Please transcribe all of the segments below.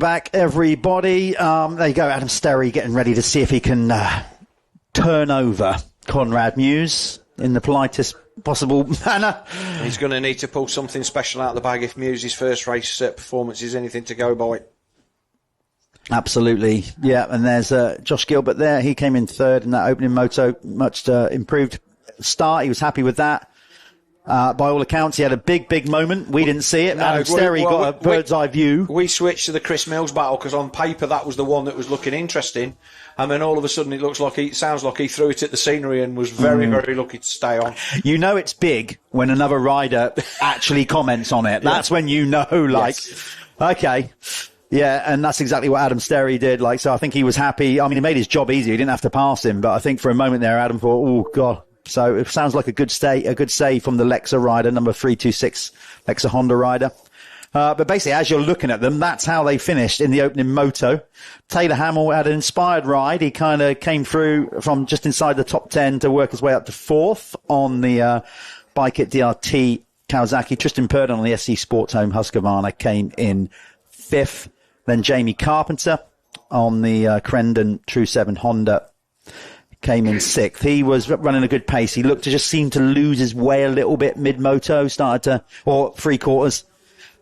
back, everybody. There you go, Adam Sterry getting ready to see if he can turn over Conrad Mewse in the politest possible manner. He's going to need to pull something special out of the bag if Mewse's first race performance is anything to go by. Absolutely, yeah. And there's Josh Gilbert there. He came in third in that opening moto. Much improved start. He was happy with that. By all accounts, he had a big moment. We didn't see it. Adam Sterry got a bird's eye view. We switched to the Chris Mills battle because on paper that was the one that was looking interesting, and then all of a sudden it sounds like he threw it at the scenery and was very lucky to stay on. You know it's big when another rider actually comments on it. That's when you know, okay. Yeah, and that's exactly what Adam Sterry did. So I think he was happy. I mean, he made his job easier. He didn't have to pass him, but I think for a moment there, Adam thought, oh God. So it sounds like a good save from the Lexa rider, number 326, Lexa Honda rider. But basically, as you're looking at them, that's how they finished in the opening moto. Taylor Hamill had an inspired ride. He kind of came through from just inside the top 10 to work his way up to fourth on the Bike It DRT Kawasaki. Tristan Purdon on the SC Sports Home Husqvarna came in fifth. Then Jamie Carpenter on the Crendon True 7 Honda came in sixth. He was running a good pace. He looked to just seem to lose his way a little bit mid-moto, or three quarters.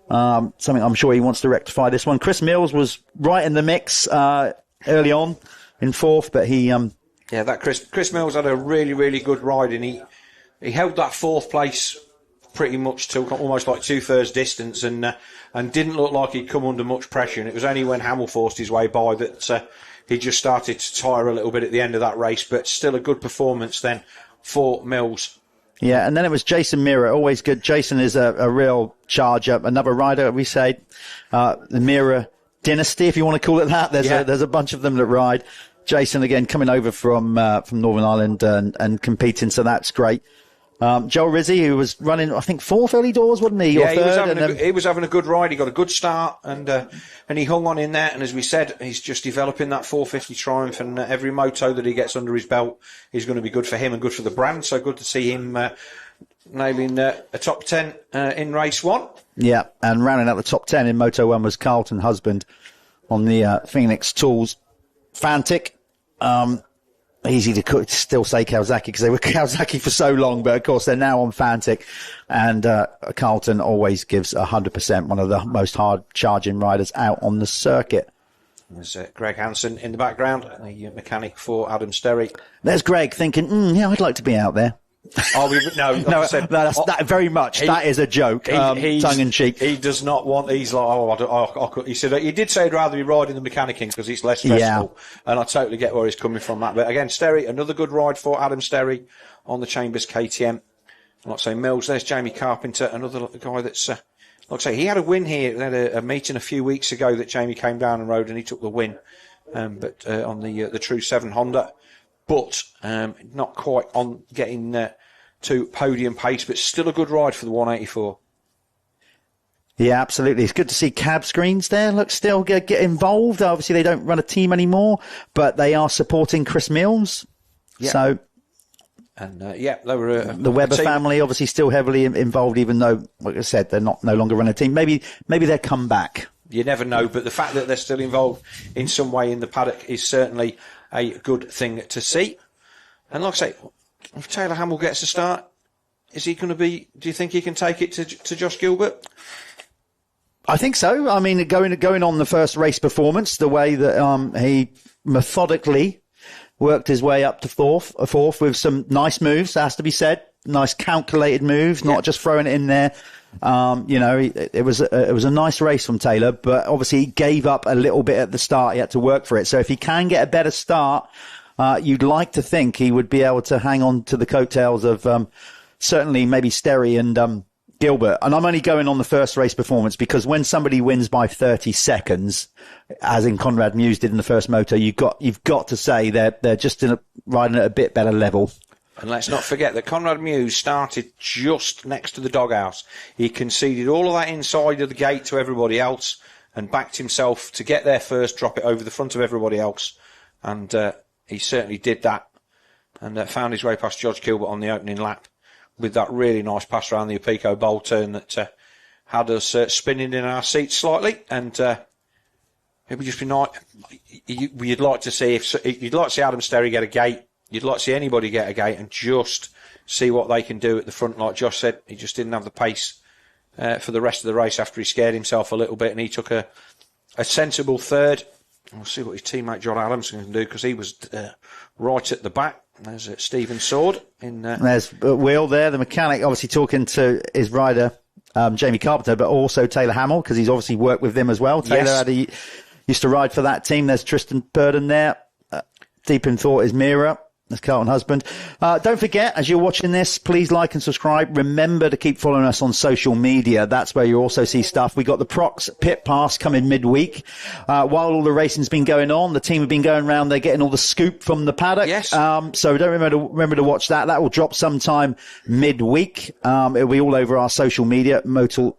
Something I'm sure he wants to rectify this one. Chris Mills was right in the mix early on in fourth, but he... that Chris Mills had a really good ride, and he held that fourth place pretty much till almost like 2/3 distance, and didn't look like he'd come under much pressure. And it was only when Hamill forced his way by that... he just started to tire a little bit at the end of that race, but still a good performance then for Mills. Yeah, and then it was Jason Mira, always good. Jason is a real charger, another rider, we say, the Mira dynasty, if you want to call it that. There's a bunch of them that ride. Jason, again, coming over from Northern Ireland and competing, so that's great. Joel Rizzi, who was running, I think, fourth early doors, wasn't he? Yeah, he was having a good ride. He got a good start, and he hung on in there. And as we said, he's just developing that 450 Triumph, and every moto that he gets under his belt is going to be good for him and good for the brand. So good to see him nailing a top 10 in race one. Yeah, and rounding out the top 10 in Moto 1 was Carlton Husband on the Phoenix Tools Fantic. Easy to still say Kawasaki because they were Kawasaki for so long, but of course they're now on Fantic, and Carlton always gives 100%, one of the most hard charging riders out on the circuit. There's Greg Hansen in the background, the mechanic for Adam Sterry. There's Greg thinking, I'd like to be out there. That very much. That is a joke, tongue in cheek. He does not want. He's like, he said he did say he'd rather be riding than mechanicking because it's less stressful, and I totally get where he's coming from that. But again, Sterry, another good ride for Adam Sterry on the Chambers KTM. Like I say, Mills. There's Jamie Carpenter, another guy that's. Like I say, he had a win here. They had a meeting a few weeks ago that Jamie came down and rode, and he took the win. But on the True 7 Honda. But not quite on getting to podium pace, but still a good ride for the 184. Yeah, absolutely. It's good to see Cab Screens there. Look, still get involved. Obviously, they don't run a team anymore, but they are supporting Chris Mills. Yeah. So, and they were the Weber family obviously still heavily involved, even though, like I said, they're no longer running a team. Maybe they'll come back. You never know, but the fact that they're still involved in some way in the paddock is certainly a good thing to see. And like I say, if Taylor Hamill gets a start, is he going to be? Do you think he can take it to Josh Gilbert? I think so. I mean, going on the first race performance, the way that he methodically worked his way up to fourth with some nice moves, that has to be said. Nice calculated moves, not just throwing it in there. It was a nice race from Taylor, but obviously he gave up a little bit at the start. He had to work for it. So if he can get a better start, you'd like to think he would be able to hang on to the coattails of certainly maybe Sterry and Gilbert. And I'm only going on the first race performance because when somebody wins by 30 seconds, as in Conrad Mewse did in the first moto, you've got to say they're just riding at a bit better level. And let's not forget that Conrad Mewse started just next to the doghouse. He conceded all of that inside of the gate to everybody else and backed himself to get there first, drop it over the front of everybody else. And he certainly did that and found his way past George Gilbert on the opening lap with that really nice pass around the Apico bowl turn that had us spinning in our seats slightly. And it would just be nice. You'd like to see you'd like to see Adam Sterry get a gate. You'd like to see anybody get a gate and just see what they can do at the front. Like Josh said, he just didn't have the pace for the rest of the race after he scared himself a little bit, and he took a sensible third. We'll see what his teammate John Adamson can do, because he was right at the back. There's Stephen Sword. There's Will there, the mechanic, obviously talking to his rider, Jamie Carpenter, but also Taylor Hamill, because he's obviously worked with them as well. Taylor used to ride for that team. There's Tristan Purdon there. Deep in thought is Mira. That's Carlton Husband. Don't forget, as you're watching this, please like and subscribe. Remember to keep following us on social media. That's where you also see stuff. We got the Prox Pit Pass coming midweek. While all the racing's been going on, the team have been going around. They're getting all the scoop from the paddock. Yes. So don't remember to watch that. That will drop sometime midweek. It'll be all over our social media. Motul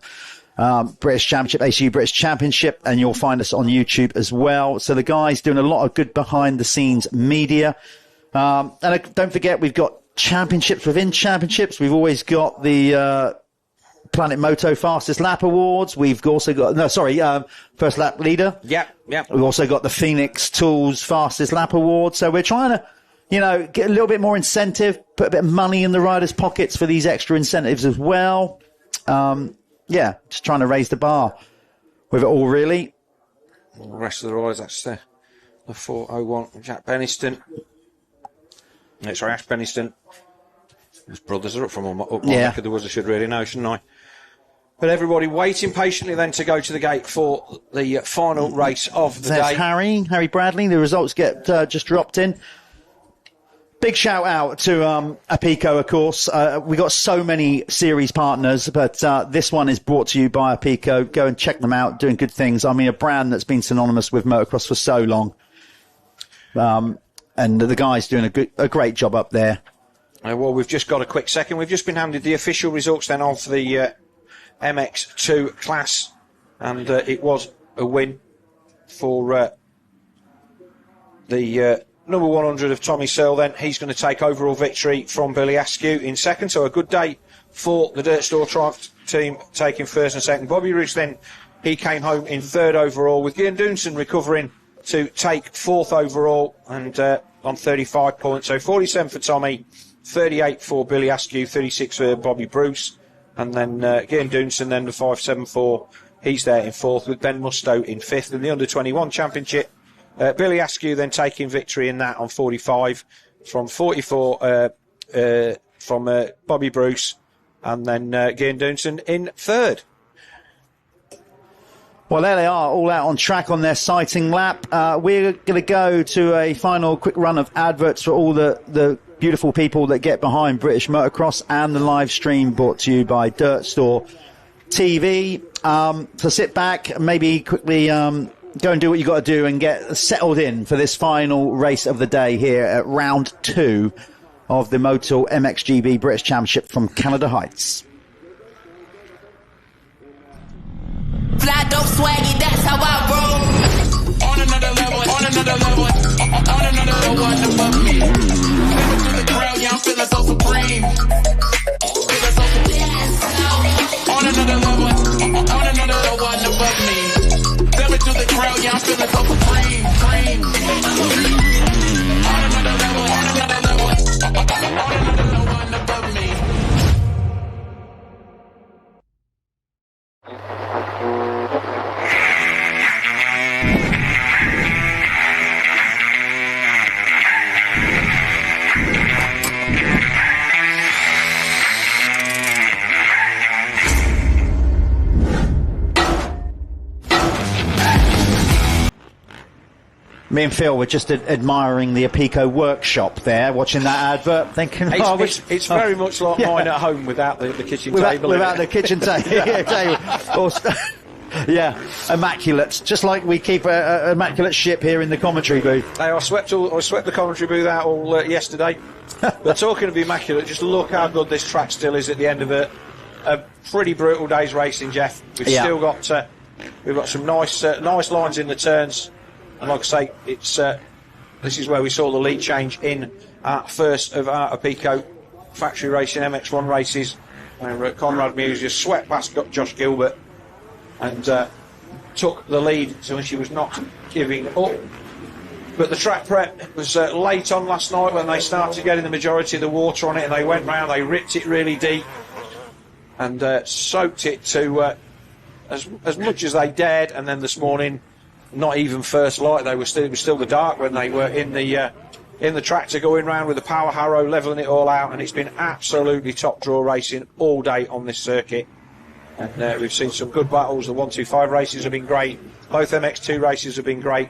British Championship, ACU British Championship, and you'll find us on YouTube as well. So the guys doing a lot of good behind the scenes media. And don't forget, we've got championships within championships. We've always got the Planet Moto Fastest Lap Awards. We've also got, First Lap Leader. Yeah. We've also got the Phoenix Tools Fastest Lap Award. So we're trying to, get a little bit more incentive, put a bit of money in the riders' pockets for these extra incentives as well. Just trying to raise the bar with it all, really. The rest of the riders, that's the 401 Jack Beniston. Sorry, Ash Beniston. His brothers are up from my neck of the woods. I should really know, shouldn't I? But everybody waiting patiently then to go to the gate for the final race of the day. Harry Bradley. The results get just dropped in. Big shout out to Apico, of course. We got so many series partners, but this one is brought to you by Apico. Go and check them out, doing good things. I mean, a brand that's been synonymous with motocross for so long. And the guys doing a great job up there. Well, we've just got a quick second. We've just been handed the official results then of the MX2 class, and it was a win for the number 100 of Tommy Searle. Then he's going to take overall victory from Billy Askew in second. So a good day for the Dirt Store Triumph team, taking first and second. Bobby Roos then, he came home in third overall, with Ian Doonson recovering to take fourth overall and on 35 points. So 47 for Tommy, 38 for Billy Askew, 36 for Bobby Bruce, and then Ian Doonson then the 574. He's there in fourth, with Ben Mustoe in fifth. In the under-21 championship, Billy Askew then taking victory in that on 45 from 44 from Bobby Bruce, and then Ian Doonson in third. Well, there they are, all out on track on their sighting lap. We're going to go to a final quick run of adverts for all the beautiful people that get behind British Motocross, and the live stream brought to you by Dirt Store TV. So sit back, maybe quickly go and do what you got to do and get settled in for this final race of the day here at round 2 of the Motul MXGB British Championship from Canada Heights. Fly dope swaggy, that's how I roll. On another level, on another level, on another level, above me. Living through the crowd, yeah, I'm feeling so supreme. Feeling so supreme. On another level, on another level, above me. Living through the crowd, yeah, I'm feeling so supreme. On another level, on another level, on another level, above me. Me and Phil were just admiring the Apico workshop there, watching that advert, thinking, it's very much like mine at home without the kitchen table. Without the kitchen table. Yeah, immaculate. Just like we keep an immaculate ship here in the commentary booth. I swept the commentary booth out all yesterday. But talking of immaculate, just look how good this track still is at the end of a pretty brutal day's racing, Jeff. Still got we've got some nice lines in the turns. And like I say, it's this is where we saw the lead change in our first of our Apico factory racing MX1 races, where Conrad Mewse just swept past Josh Gilbert and took the lead, so she was not giving up. But the track prep was late on last night when they started getting the majority of the water on it, and they went round, they ripped it really deep and soaked it to as much as they dared. And then this morning, not even first light, it was still the dark when they were in the tractor going round with the power harrow, levelling it all out, and it's been absolutely top draw racing all day on this circuit. And we've seen some good battles. The 125 races have been great. Both MX2 races have been great.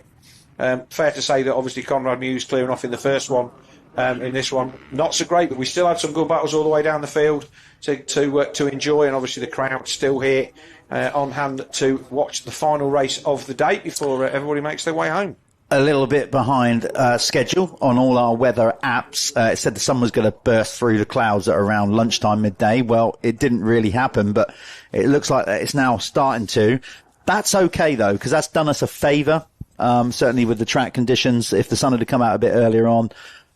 Fair to say that obviously Conrad Mewse clearing off in the first one. In this one, not so great, but we still had some good battles all the way down the field to enjoy, and obviously the crowd still here on hand to watch the final race of the day before everybody makes their way home. A little bit behind schedule on all our weather apps. It said the sun was going to burst through the clouds at around lunchtime, midday. Well, it didn't really happen, but it looks like it's now starting to. That's okay, though, because that's done us a favour, certainly with the track conditions. If the sun had come out a bit earlier on,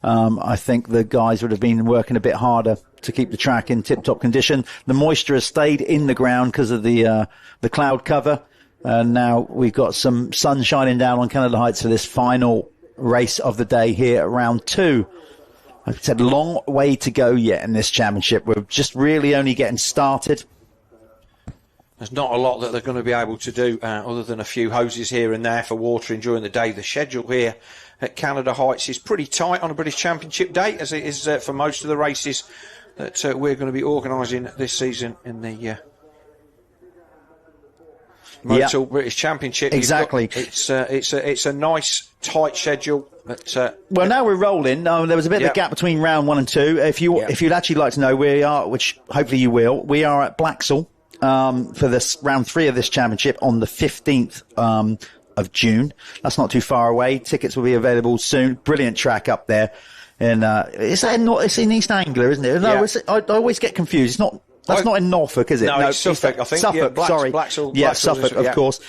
I think the guys would have been working a bit harder to keep the track in tip-top condition. The moisture has stayed in the ground because of the cloud cover. And now we've got some sun shining down on Canada Heights for this final race of the day here at round 2. Like I said, long way to go yet in this championship. We're just really only getting started. There's not a lot that they're going to be able to do other than a few hoses here and there for watering during the day. The schedule here at Canada Heights is pretty tight on a British Championship day, as it is for most of the races that we're going to be organising this season in the Motul British Championship. Exactly. It's a nice tight schedule. But, well, now we're rolling. There was a bit of a gap between round 1 and 2. If you'd actually like to know, we are, which hopefully you will, we are at Blacksall for this round 3 of this championship on the 15th of June. That's not too far away. Tickets will be available soon. Brilliant track up there. And it's in East Anglia, isn't it? No, I always get confused. It's not. That's not in Norfolk, is it? No, it's Suffolk, I think. Suffolk, sorry. Suffolk, of course.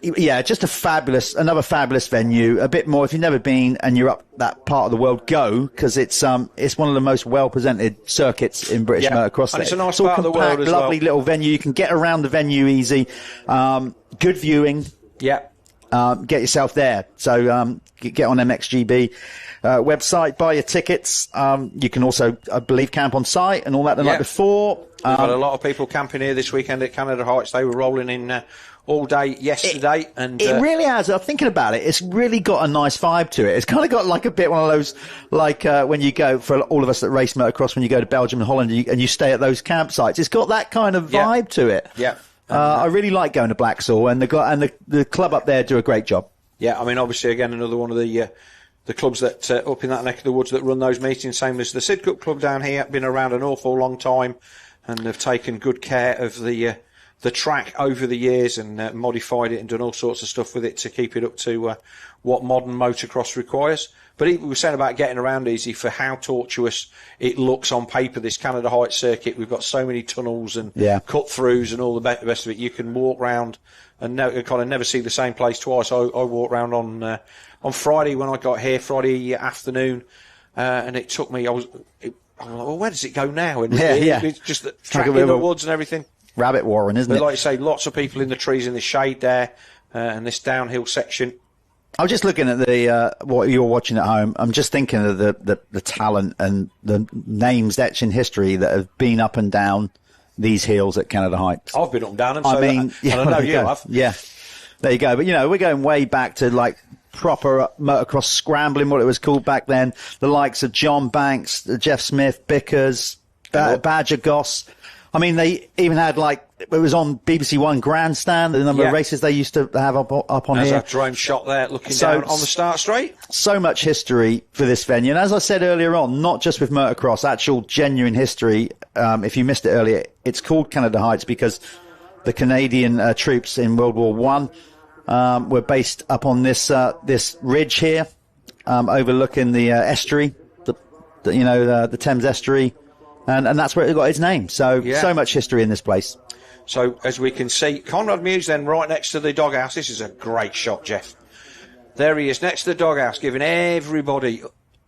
Just another fabulous venue. A bit more, if you've never been and you're up that part of the world, go, because it's one of the most well-presented circuits in British motocross. And it's a nice part of the world as well. Lovely little venue. You can get around the venue easy. Good viewing. Yeah. Get yourself there. So get on MXGB website, buy your tickets. You can also, I believe, camp on site and all that the night before. We've had a lot of people camping here this weekend at Canada Heights. They were rolling in all day yesterday. It really has. I'm thinking about it. It's really got a nice vibe to it. It's kind of got like a bit one of those, like when you go, for all of us that race motocross, when you go to Belgium and Holland and you stay at those campsites. It's got that kind of vibe to it. Yeah. I really like going to Blacksall, and the club up there do a great job. Yeah, I mean, obviously, again, another one of the clubs that up in that neck of the woods that run those meetings, same as the Sidcup Club down here, been around an awful long time, and have taken good care of the track over the years and modified it and done all sorts of stuff with it to keep it up to what modern motocross requires. But we were saying about getting around easy, for how tortuous it looks on paper, this Canada Heights circuit. We've got so many tunnels and cut-throughs and all the rest of it. You can walk round and kind of never see the same place twice. I walked round on Friday when I got here, Friday afternoon, and it took me, I was like, well, where does it go now? And it's just the track in the woods and everything. Rabbit warren, isn't it? Like you say, lots of people in the trees in the shade there, and this downhill section. I was just looking at the what you're watching at home. I'm just thinking of the talent and the names etched in history that have been up and down these hills at Canada Heights. I've been up and down them. And I know you have. Yeah, there you go. But we're going way back to like proper motocross scrambling, what it was called back then. The likes of John Banks, Jeff Smith, Bickers, Badger Goss. I mean, they even had, like, it was on BBC One Grandstand, the number of races they used to have up on here. There's a drone shot there looking down on the start straight. So much history for this venue. And as I said earlier on, not just with motocross, actual genuine history. If you missed it earlier, it's called Canada Heights because the Canadian troops in World War One were based up on this ridge here, overlooking the estuary, the Thames estuary. And that's where it got its name. So much history in this place. So, as we can see, Conrad Mewse then right next to the doghouse. This is a great shot, Jeff. There he is, next to the doghouse, giving everybody...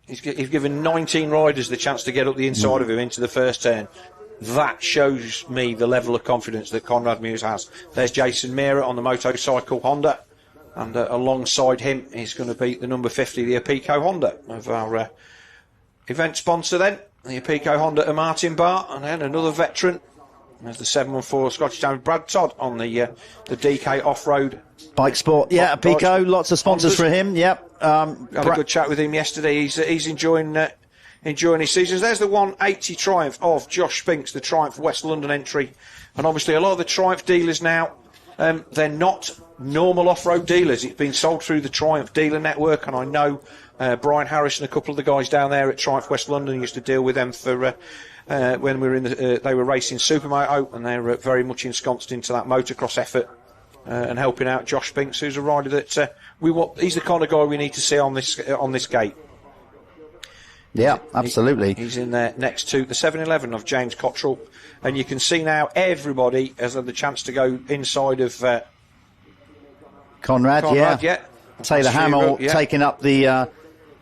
He's given 19 riders the chance to get up the inside of him into the first turn. that shows me the level of confidence that Conrad Mewse has. There's Jason Meara on the motorcycle Honda, and alongside him is going to be the number 50, the Apico Honda of our event sponsor then, the Apico Honda of Martin Barr, and then another veteran. There's the 714 Scottish Town Brad Todd on the DK off-road bike sport. Yeah, Apico, lots of sponsors for him. Yep. Had a good chat with him yesterday. He's enjoying his seasons. There's the 180 Triumph of Josh Spinks, the Triumph West London entry. And obviously a lot of the Triumph dealers now, they're not normal off-road dealers. It's been sold through the Triumph dealer network, and I know Brian Harris and a couple of the guys down there at Triumph West London used to deal with them for when we were in they were racing Supermoto, and they're very much ensconced into that motocross effort and helping out Josh Spinks, who's a rider that he's the kind of guy we need to see on this gate. Yeah, absolutely. He's in there next to the 711 of James Cottrell, and you can see now everybody has had the chance to go inside of Conrad, yeah. Taylor Hamill taking up the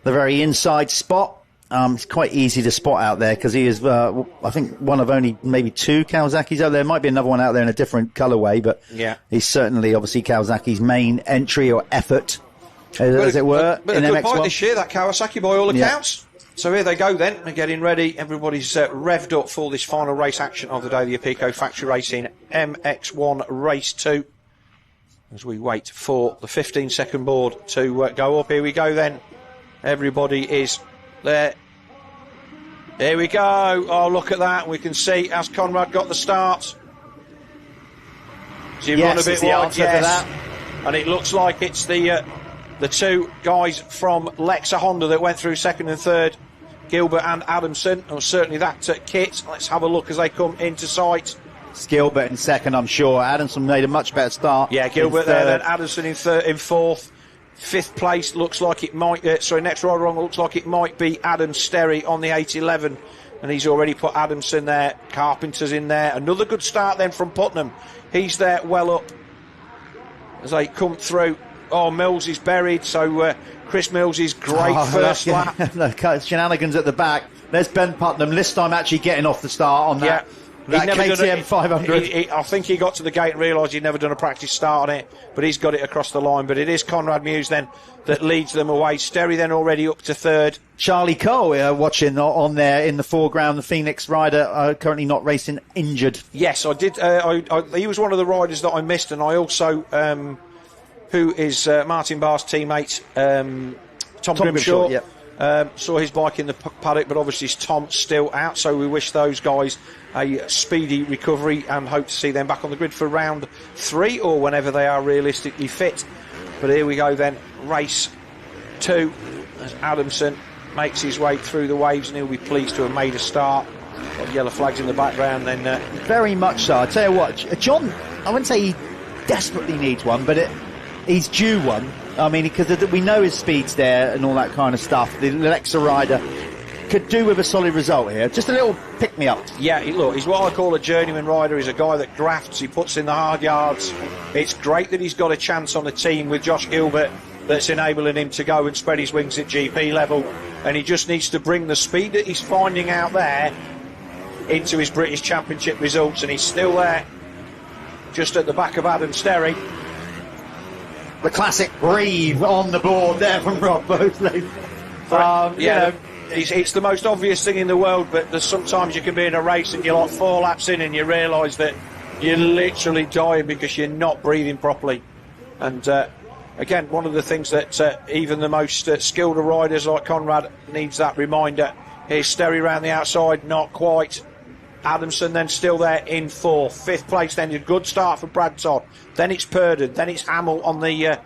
very inside spot. It's quite easy to spot out there because he is, I think, one of only maybe 2 Kawasaki's out there. There might be another one out there in a different colourway, but he's certainly, obviously, Kawasaki's main entry or effort, as it were, but in a good MX1. Point this year, that Kawasaki, by all accounts. So here they go then, they're getting ready. Everybody's revved up for this final race action of the day, the Apico Factory Racing MX1 Race 2. As we wait for the 15-second board to go up. Here we go then. Everybody is there. Here we go. Oh, look at that. We can see, has Conrad got the start? Has he run a bit wide? Yes. And it looks like it's the 2 guys from Lexa Honda that went through second and third, Gilbert and Adamson, or certainly that kit. Let's have a look as they come into sight. It's Gilbert in second, I'm sure. Adamson made a much better start. Yeah, Gilbert there, then Adamson in fourth. 5th place looks like it might, next rider on looks like it might be Adam Sterry on the 811, and he's already put Adamson there. Carpenter's in there. Another good start then from Putnam. He's there well up as they come through. Oh, Mills is buried, so Chris Mills is great first lap. The shenanigans at the back. There's Ben Putnam, this time actually getting off the start on that. That KTM 500. I think he got to the gate and realised he'd never done a practice start on it, but he's got it across the line. But it is Conrad Mewse then that leads them away. Sterry then already up to third. Charlie Cole watching on there in the foreground, the Phoenix rider, currently not racing, injured. Yes, I did. He was one of the riders that I missed, and I also, who is Martin Barr's teammate, Tom Grimshaw. Yep. Saw his bike in the paddock, but obviously Tom's still out, so we wish those guys a speedy recovery and hope to see them back on the grid for round 3 or whenever they are realistically fit. But here we go then, race 2 as Adamson makes his way through the waves, and he'll be pleased to have made a start. Got yellow flags in the background then. Very much so. I tell you what, John, I wouldn't say he desperately needs one, but he's due one. I mean, because we know his speed's there and all that kind of stuff. The Lexa rider could do with a solid result here. Just a little pick-me-up. Yeah, look, he's what I call a journeyman rider. He's a guy that grafts, he puts in the hard yards. It's great that he's got a chance on the team with Josh Gilbert that's enabling him to go and spread his wings at GP level. And he just needs to bring the speed that he's finding out there into his British Championship results. And he's still there, just at the back of Adam Sterry. The classic breathe on the board there from Rob Bosley. It's the most obvious thing in the world, but there's sometimes you can be in a race and you're like 4 laps in and you realise that you're literally dying because you're not breathing properly. And again, one of the things that even the most skilled riders like Conrad needs that reminder. Here's Sterry round the outside, not quite. Adamson then still there in 4th. 5th place then, a good start for Brad Todd. Then it's Purdon, then it's Hamill on the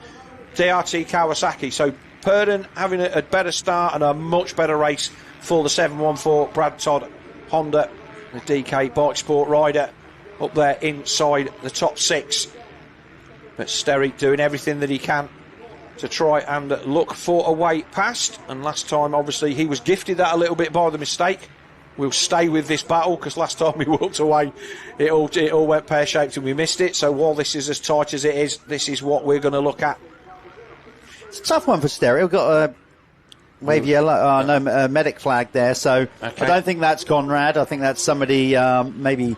DRT Kawasaki. So Purdon having a better start and a much better race for the 714 Brad Todd Honda, the DK bike sport rider, up there inside the top 6. But Sterry doing everything that he can to try and look for a way past. And last time, obviously, he was gifted that a little bit by the mistake. We'll stay with this battle because last time we walked away, it all went pear-shaped and we missed it. So while this is as tight as it is, this is what we're going to look at. It's a tough one for Sterry. We've got Wave yellow. No, medic flag there. So Okay. I don't think that's Conrad. I think that's somebody maybe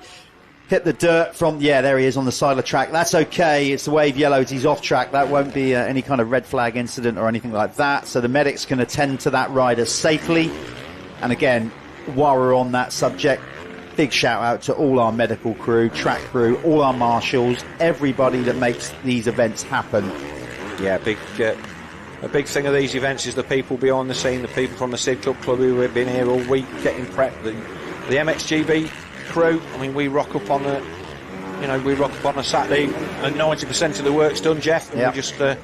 hit the dirt from. Yeah, there he is on the side of the track. That's okay. It's the wave yellow. He's off track. That won't be any kind of red flag incident or anything like that. So the medics can attend to that rider safely. And again, while we're on that subject, big shout out to all our medical crew, track crew, all our marshals, everybody that makes these events happen. Yeah, a big thing of these events is the people behind the scene, the people from the Sid Club who have been here all week getting prepped. The MXGB crew. I mean, we rock up on a Saturday, and 90% of the work's done, Jeff. And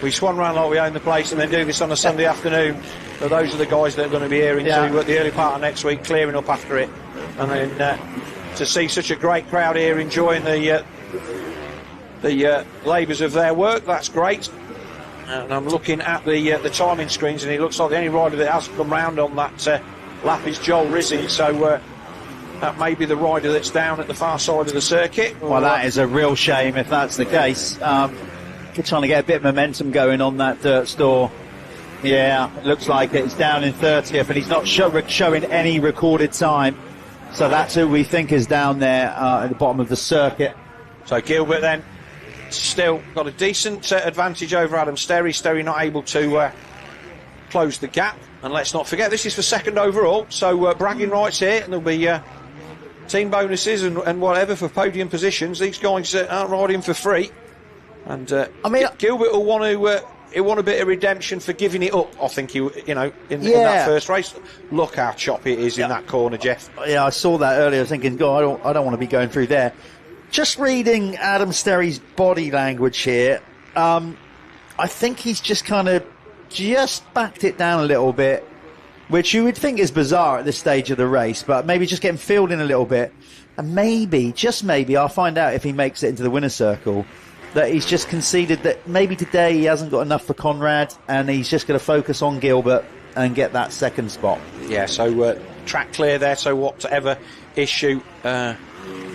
we swan around like we own the place, and then do this on a Sunday afternoon. So those are the guys that are going to be here into the early part of next week, clearing up after it, and then to see such a great crowd here enjoying the labours of their work. That's great. And I'm looking at the timing screens, and it looks like the only rider that has come round on that lap is Joel Rizzi. So that may be the rider that's down at the far side of the circuit. Well, that is a real shame if that's the case. We're trying to get a bit of momentum going on that dirt store. Yeah, it looks like it's down in 30th, and he's not showing any recorded time. So that's who we think is down there at the bottom of the circuit. So Gilbert then still got a decent advantage over Adam Sterry. Sterry not able to close the gap. And let's not forget, this is for second overall. So bragging rights here, and there'll be team bonuses and whatever for podium positions. These guys aren't riding for free. And Gilbert will want to... He'll want a bit of redemption for giving it up, I think, in that first race. Look how choppy it is in that corner, Jeff. Yeah, I saw that earlier. I was thinking, God, I don't want to be going through there. Just reading Adam Sterry's body language here, I think he's just kind of just backed it down a little bit, which you would think is bizarre at this stage of the race, but maybe just getting filled in a little bit. And maybe, just maybe, I'll find out if he makes it into the winner's circle, that he's just conceded that maybe today he hasn't got enough for Conrad, and he's just going to focus on Gilbert and get that second spot. Yeah, so track clear there, so whatever issue,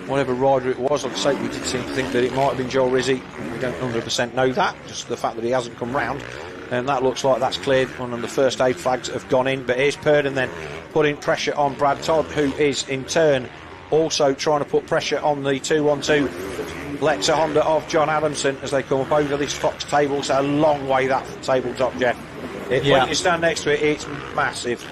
whatever rider it was, like I say, we did seem to think that it might have been Joel Rizzi. We don't 100% know that, just the fact that he hasn't come round. And that looks like that's cleared. One of the first aid flags have gone in, but here's Purdon then putting pressure on Brad Todd, who is in turn also trying to put pressure on the 212 Lexer Honda of John Adamson as they come up over this Fox table. It's a long way, that tabletop, Jeff. When you stand next to it, it's massive.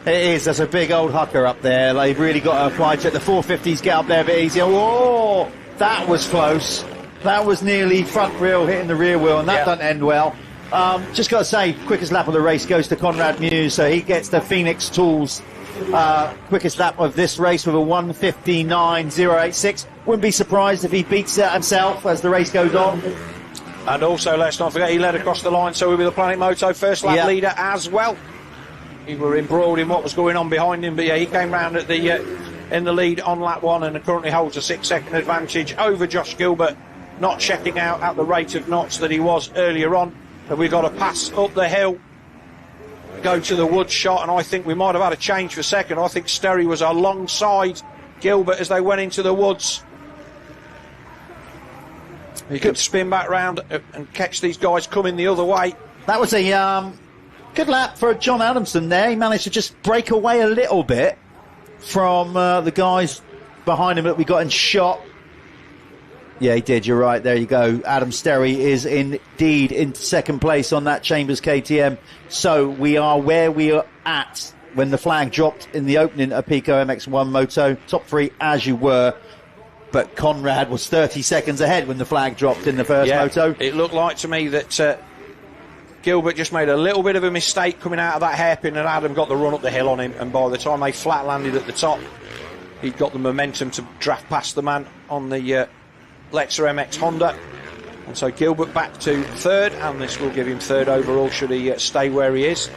It is. There's a big old hucker up there. They've really got to apply to it. The 450s get up there a bit easier. Whoa! That was close. That was nearly front wheel hitting the rear wheel, and that doesn't end well. Just got to say, quickest lap of the race goes to Conrad Mewse, so he gets the Phoenix Tools quickest lap of this race with a 1:59.086. Wouldn't be surprised if he beats it himself as the race goes on. And also, let's not forget, he led across the line, so he'll be the Planet Moto first lap leader as well. He were embroiled in what was going on behind him, but yeah, he came round at in the lead on lap 1 and currently holds a 6-second advantage over Josh Gilbert, not checking out at the rate of knots that he was earlier on. But we've got to pass up the hill, go to the wood shot, and I think we might have had a change for second. I think Sterry was alongside Gilbert as they went into the woods. He could spin back round and catch these guys coming the other way. That was a good lap for John Adamson there. He managed to just break away a little bit from the guys behind him that we got in shot. Yeah, he did. You're right. There you go. Adam Sterry is indeed in second place on that Chambers KTM. So we are where we are at when the flag dropped in the opening of Pico MX1 Moto. Top 3 as you were. But Conrad was 30 seconds ahead when the flag dropped in the first Moto. It looked like to me that Gilbert just made a little bit of a mistake coming out of that hairpin, and Adam got the run up the hill on him, and by the time they flat landed at the top, he'd got the momentum to draft past the man on the Lexer MX Honda. And so Gilbert back to third, and this will give him third overall should he stay where he is.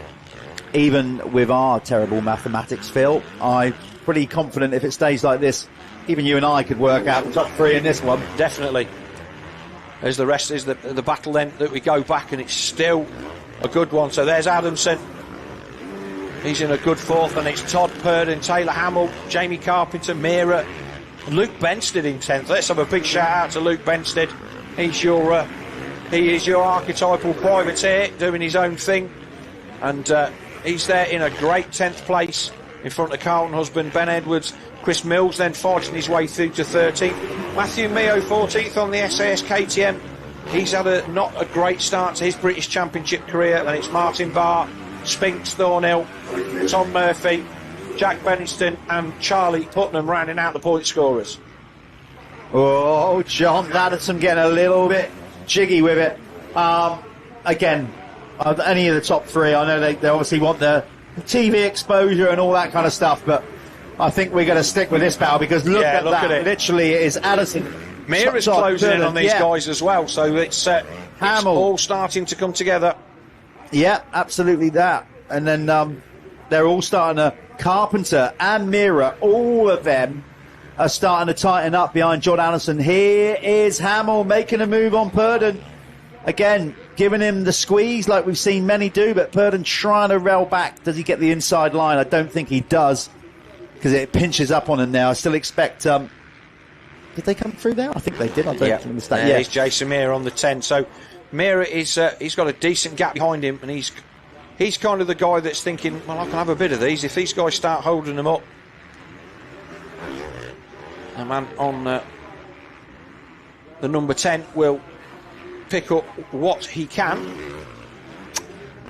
Even with our terrible mathematics, Phil, I'm pretty confident if it stays like this, even you and I could work out the top 3 in this one. Definitely. As the rest is the battle then that we go back, and it's still a good one. So there's Adamson. He's in a good fourth, and it's Todd Purdon, Taylor Hamill, Jamie Carpenter, Mira, Luke Benstead in 10th. Let's have a big shout out to Luke Benstead. He is your archetypal privateer doing his own thing. and he's there in a great 10th place in front of Carlton Husband, Ben Edwards. Chris Mills then fighting his way through to 13th. Matthew Meo 14th on the SAS KTM. He's had not a great start to his British Championship career. Then it's Martin Barr, Spinks Thornhill, Tom Murphy, Jack Beniston and Charlie Putnam rounding out the point scorers. Oh, John Adamson getting a little bit jiggy with it. Again, any of the top three, I know they obviously want the TV exposure and all that kind of stuff, but I think we're going to stick with this battle because look at it. Literally, it is Adamson. Mira's closing in on these guys as well, so it's all starting to come together. Yeah, absolutely that. And then they're all starting to, Carpenter and Mira, all of them are starting to tighten up behind John Adamson. Here is Hamill making a move on Purdon. Again, giving him the squeeze like we've seen many do, but Purdon trying to rail back. Does he get the inside line? I don't think he does because it pinches up on him now. I still expect... did they come through there? I think they did. I don't think mistake. Yeah, it's Jason Mira on the 10. So Mira is he's got a decent gap behind him, and he's kind of the guy that's thinking, well, I can have a bit of these if these guys start holding them up. The man on the number 10 will pick up what he can.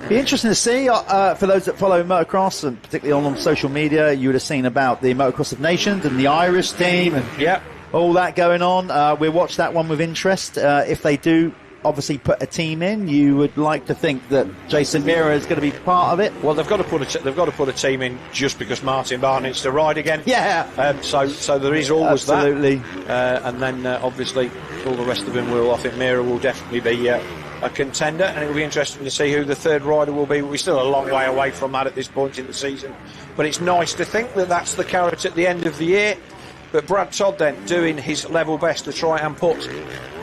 Be interesting to see for those that follow motocross, and particularly on social media, you would have seen about the Motocross of Nations and the Irish team and all that going on. We'll watch that one with interest. If they do obviously put a team in, you would like to think that Jason Mira is going to be part of it. Well, they've got to put a team in just because Martin Barr needs to ride again. Yeah. So there is always absolutely that. And then obviously all the rest of them will. I think Mira will definitely be a contender, and it will be interesting to see who the third rider will be. We're still a long way away from that at this point in the season, but it's nice to think that that's the carrot at the end of the year. But Brad Todd then doing his level best to try and put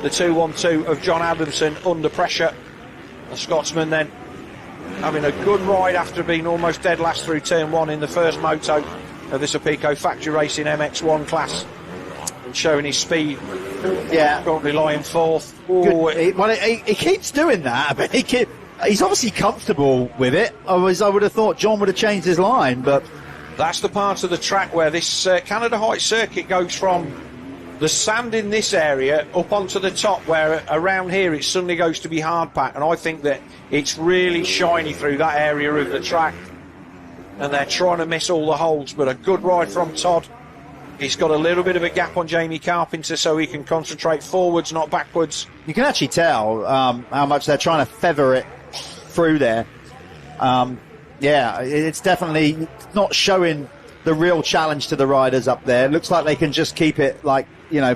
the 2-1-2 of John Adamson under pressure. The Scotsman then having a good ride after being almost dead last through turn 1 in the first moto of this Apico Factory Racing MX1 class, and showing his speed. Yeah, currently lying fourth. He keeps doing that, but he's obviously comfortable with it. I would have thought John would have changed his line, but that's the part of the track where this Canada Heights circuit goes from the sand in this area up onto the top, where around here it suddenly goes to be hard pack, and I think that it's really shiny through that area of the track, and they're trying to miss all the holes. But a good ride from Todd. He's got a little bit of a gap on Jamie Carpenter, so he can concentrate forwards, not backwards. You can actually tell how much they're trying to feather it through there. Yeah, it's definitely not showing the real challenge to the riders up there. It looks like they can just keep it like,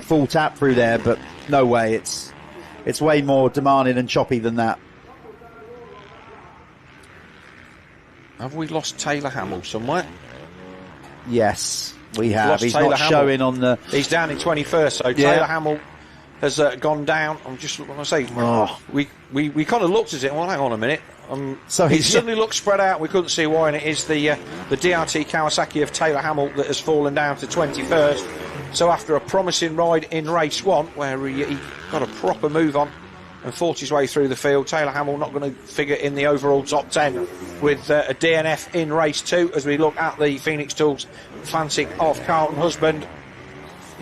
full tap through there, but no way. It's way more demanding and choppy than that. Have we lost Taylor Hamill somewhere? Yes, we have. He's Taylor not Hamill. showing on the... He's down in 21st, so Taylor Hamill has gone down. I'm just going to say, we kind of looked at it and, well, hang on a minute. So he suddenly looked spread out. We couldn't see why, and it is the DRT Kawasaki of Taylor Hamill that has fallen down to 21st. So after a promising ride in race 1, where he got a proper move on and fought his way through the field, Taylor Hamill not going to figure in the overall top 10 with a DNF in race 2 as we look at the Phoenix Tools Fantic of Carlton Husband.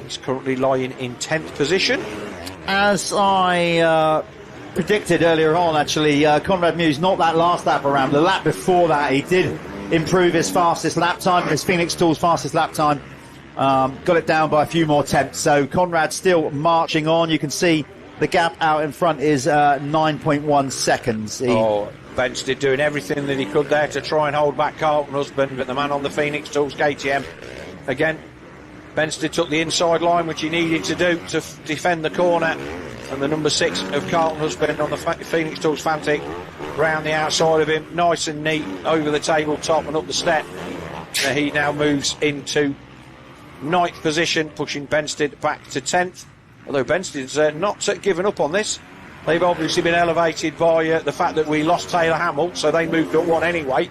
He's currently lying in 10th position. As I predicted earlier on, actually, Conrad Mewse, not that last lap around, the lap before that, he did improve his fastest lap time, his Phoenix Tools fastest lap time. Got it down by a few more tenths. So Conrad still marching on. You can see the gap out in front is 9.1 seconds. Benstead doing everything that he could there to try and hold back Carlton Husband, but the man on the Phoenix Tools KTM, again, Benstead took the inside line, which he needed to do to defend the corner, and the number 6 of Carlton Husband on the Phoenix Tools Fantic round the outside of him, nice and neat, over the tabletop and up the step. He now moves into 9th position, pushing Benstead back to 10th, although Benstead's not given up on this. They've obviously been elevated by the fact that we lost Taylor Hamill, so they moved up 1 anyway.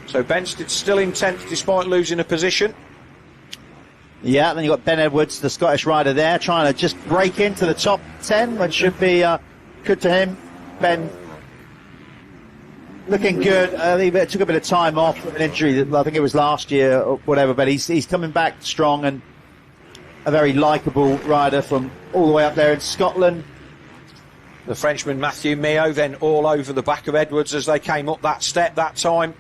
So Benstead's still in 10th despite losing a position. Yeah, then you've got Ben Edwards, the Scottish rider there, trying to just break into the top 10, which should be good to him. Ben looking good. He took a bit of time off from an injury. I think it was last year or whatever, but he's coming back strong and a very likeable rider from all the way up there in Scotland. The Frenchman Mathieu Meo then all over the back of Edwards as they came up that step that time.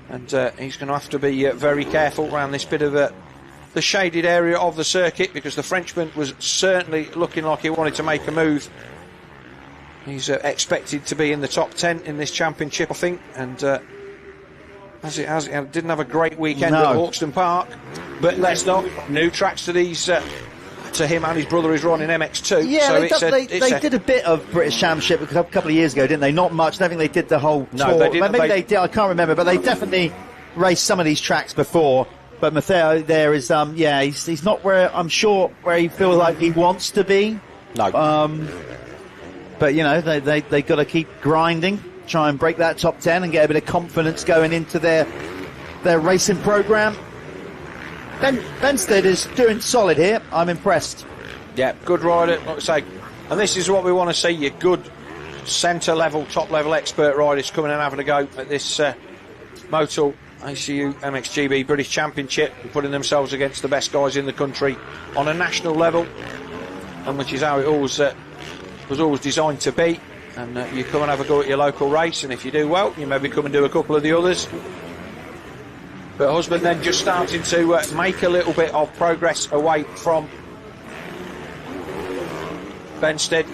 And he's going to have to be very careful around this bit of the shaded area of the circuit, because the Frenchman was certainly looking like he wanted to make a move. He's expected to be in the top 10 in this championship, I think, and didn't have a great weekend at Hawkston Park. But let's not, new tracks to these to him and his brother is running MX2. Yeah, so they did a bit of British Championship a couple of years ago, didn't they? Not much. I don't think they did the whole tour. No, they didn't. Maybe they did. I can't remember, but they definitely raced some of these tracks before. But Matteo there is, he's not where I'm sure where he feels like he wants to be. No. But you know, they got to keep grinding, try and break that top 10 and get a bit of confidence going into their racing program. Benstead is doing solid here. I'm impressed. Yeah, good rider, like I say. And this is what we want to see, your good centre level, top level expert riders coming and having a go at this Motul ACU MXGB British Championship and putting themselves against the best guys in the country on a national level, and which is how it always was always designed to be. And you come and have a go at your local race, and if you do well, you maybe come and do a couple of the others. But Husband then just starting to make a little bit of progress away from Benstead.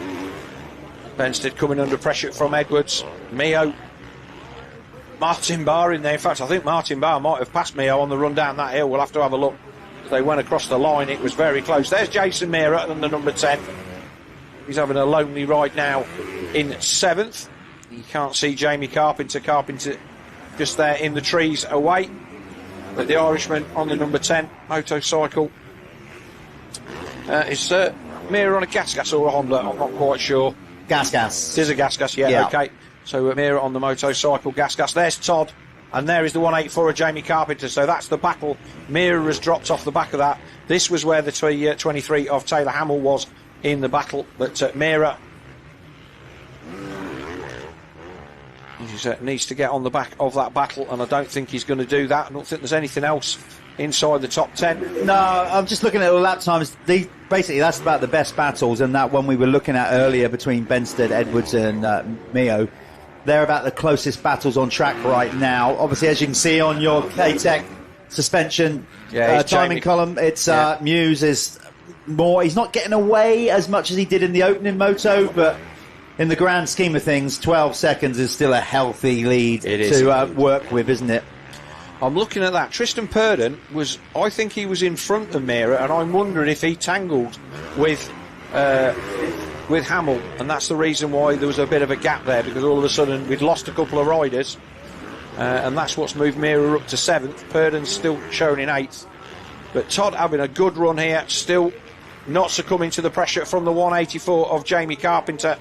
Benstead coming under pressure from Edwards. Meo. Martin Barr in there. In fact, I think Martin Barr might have passed Meo on the run down that hill. We'll have to have a look. They went across the line. It was very close. There's Jason Meera on the number 10. He's having a lonely ride now in 7th. You can't see Jamie Carpenter. Carpenter just there in the trees away. But the Irishman on the number 10 motorcycle is Meera on a gas or a Honda. I'm not quite sure. Gas. It is a gas, yeah. Okay. So Meera on the motorcycle, gas. There's Todd, and there is the 184 of Jamie Carpenter. So that's the battle. Meera has dropped off the back of that. This was where the 23 of Taylor Hamill was in the battle, but Meera needs to get on the back of that battle, and I don't think he's going to do that. I don't think there's anything else inside the top 10. No, I'm just looking at the lap times. Basically, that's about the best battles, and that one we were looking at earlier between Benstead, Edwards and Meo, they're about the closest battles on track right now. Obviously, as you can see on your K-Tech suspension timing column, it's Mewse is more. He's not getting away as much as he did in the opening moto, but in the grand scheme of things, 12 seconds is still a healthy lead to work with, isn't it? I'm looking at that. Tristan Purdon I think he was in front of Meera, and I'm wondering if he tangled with Hamill, and that's the reason why there was a bit of a gap there, because all of a sudden we'd lost a couple of riders, and that's what's moved Meera up to 7th. Purdon's still shown in 8th. But Todd having a good run here, still not succumbing to the pressure from the 184 of Jamie Carpenter.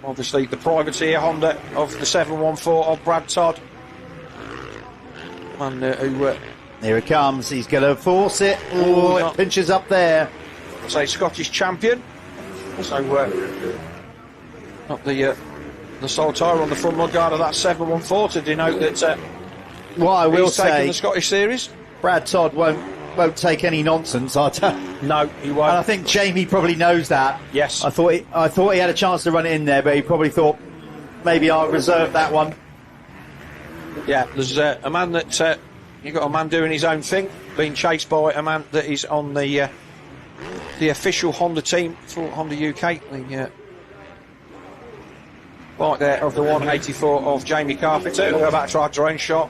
Obviously the privateer Honda of the 714 of Brad Todd. And here it comes, he's going to force it. It pinches up there. Say Scottish champion. So not the sole tyre on the front mudguard of that 714 to denote that what I will he's say, taking the Scottish series. Brad Todd won't take any nonsense. No, he won't. And I think Jamie probably knows that. Yes. I thought he had a chance to run it in there, but he probably thought maybe I'll reserve that one. Yeah, there's a man that you got a man doing his own thing, being chased by a man that is on the official Honda team for Honda UK. The bike there of the 184 of Jamie Carpenter. We'll go back to our drone shot.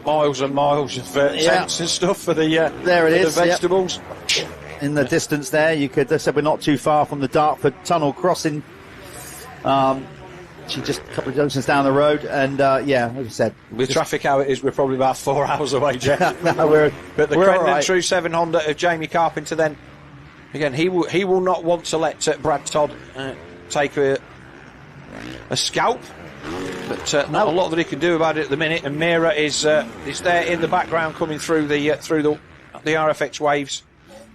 Miles and miles of tents and stuff for the there it is, the vegetables. Yep. In the distance there, they said we're not too far from the Dartford Tunnel crossing. She just a couple of junctions down the road, and like I said, with traffic how it is, we're probably about 4 hours away, Jeff. No, but the we're Crendon right. True 7 Honda of Jamie Carpenter, then again he will not want to let Brad Todd take a scalp. But not a lot that he can do about it at the minute, and Meera is there in the background coming through the RFX waves.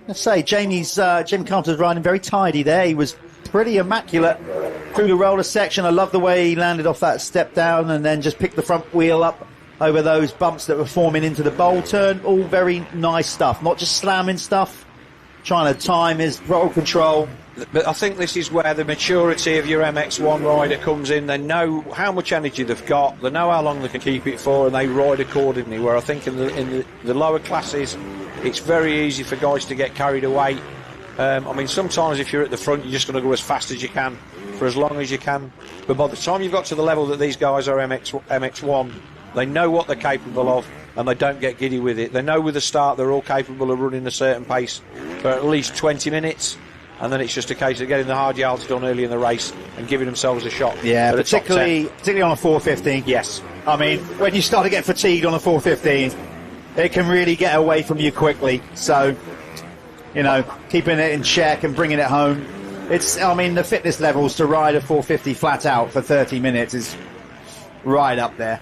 I say Jamie Carpenter's riding very tidy there. He was pretty immaculate through the roller section. I love the way he landed off that step down and then just picked the front wheel up over those bumps that were forming into the bowl turn. All very nice stuff, not just slamming stuff, trying to time his throttle control. But I think this is where the maturity of your MX1 rider comes in. They know how much energy they've got, they know how long they can keep it for, and they ride accordingly. Where I think in the lower classes, it's very easy for guys to get carried away. I mean, sometimes if you're at the front, you're just going to go as fast as you can for as long as you can. But by the time you've got to the level that these guys are MX1, they know what they're capable of, and they don't get giddy with it. They know with the start they're all capable of running a certain pace for at least 20 minutes. And then it's just a case of getting the hard yards done early in the race and giving themselves a shot. Yeah, particularly on a 415. Yes. I mean, when you start to get fatigued on a 415, it can really get away from you quickly. So, you know, keeping it in check and bringing it home. I mean, the fitness levels to ride a 450 flat out for 30 minutes is right up there.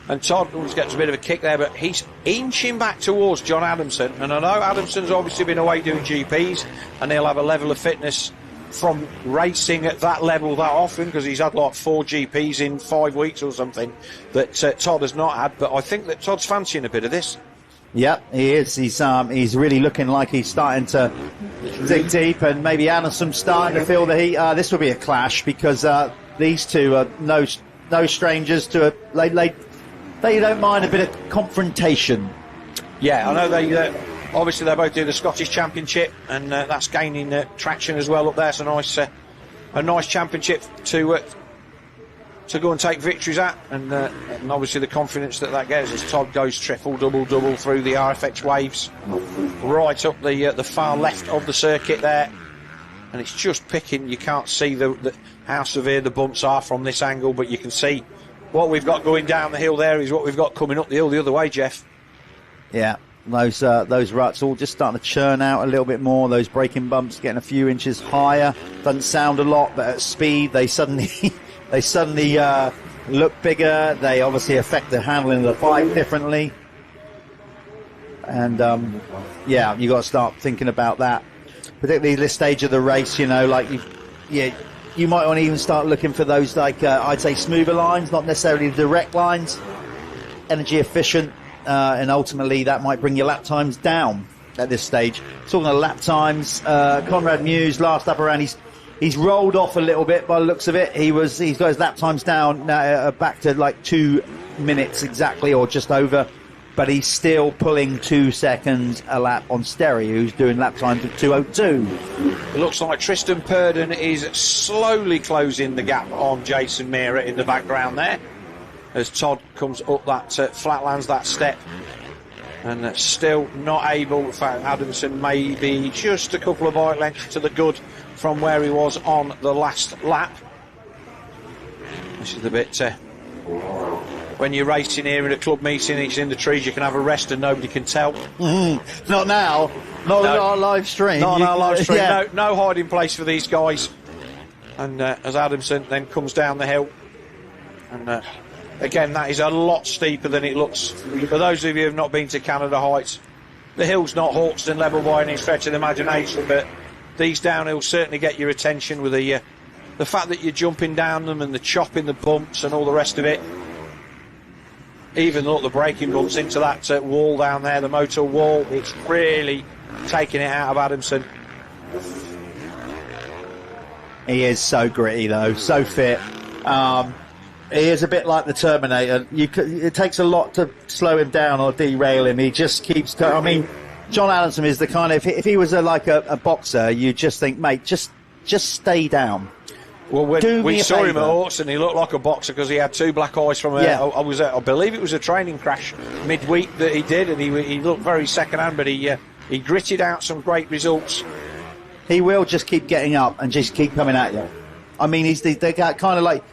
And Todd always gets a bit of a kick there, but he's inching back towards John Adamson. And I know Adamson's obviously been away doing GPs, and he'll have a level of fitness from racing at that level that often, because he's had like 4 GPs in 5 weeks or something that Todd has not had. But I think that Todd's fancying a bit of this. Yep, he is. He's really looking like he's starting to dig deep, and maybe Adamson's starting to feel the heat. This will be a clash, because these two are no strangers to a... They don't mind a bit of confrontation. Yeah, I know they obviously they both do the Scottish Championship, and that's gaining traction as well up there. It's a nice championship to go and take victories at, and obviously the confidence that gets as Todd goes triple, double through the RFX waves, right up the far left of the circuit there, and it's just picking. You can't see how severe the bumps are from this angle, but you can see. What we've got going down the hill there is what we've got coming up the hill the other way, Jeff. Yeah, those ruts all just starting to churn out a little bit more. Those braking bumps getting a few inches higher. Doesn't sound a lot, but at speed they suddenly look bigger. They obviously affect the handling of the bike differently. And yeah, you got to start thinking about that, particularly this stage of the race. You know, like you might want to even start looking for those, like, I'd say smoother lines, not necessarily direct lines, energy efficient, and ultimately that might bring your lap times down at this stage. Talking of lap times, Conrad Mewse, last up around, he's rolled off a little bit by the looks of it. He's got his lap times down now, back to like 2 minutes exactly, or just over, but he's still pulling 2 seconds a lap on Sterry, who's doing lap times of 2:02. It looks like Tristan Purdon is slowly closing the gap on Jason Meara in the background there, as Todd comes up that flatlands that step, and still not able. In fact, Adamson may be just a couple of bike lengths to the good from where he was on the last lap. This is the bit when you're racing here in a club meeting, it's in the trees, you can have a rest and nobody can tell. Not now. Not on our live stream. Not on our live stream. Yeah. No hiding place for these guys. And as Adamson then comes down the hill, and again, that is a lot steeper than it looks. For those of you who have not been to Canada Heights, the hill's not Hawkston level by any stretch of the imagination, but these downhills certainly get your attention with the fact that you're jumping down them and the chopping the bumps and all the rest of it. Even though the braking bumps into that wall down there, the Motul wall, it's really taking it out of Adamson. He is so gritty though, so fit. He is a bit like the Terminator. It takes a lot to slow him down or derail him. He just keeps going. I mean, John Adamson is the kind of, if he was like a boxer, you just think, mate, just stay down. Well, when we saw him at Hawkston, he looked like a boxer because he had 2 black eyes from I believe it was a training crash midweek that he did, and he looked very second-hand, but he gritted out some great results. He will just keep getting up and just keep coming at you. I mean, they got kind of like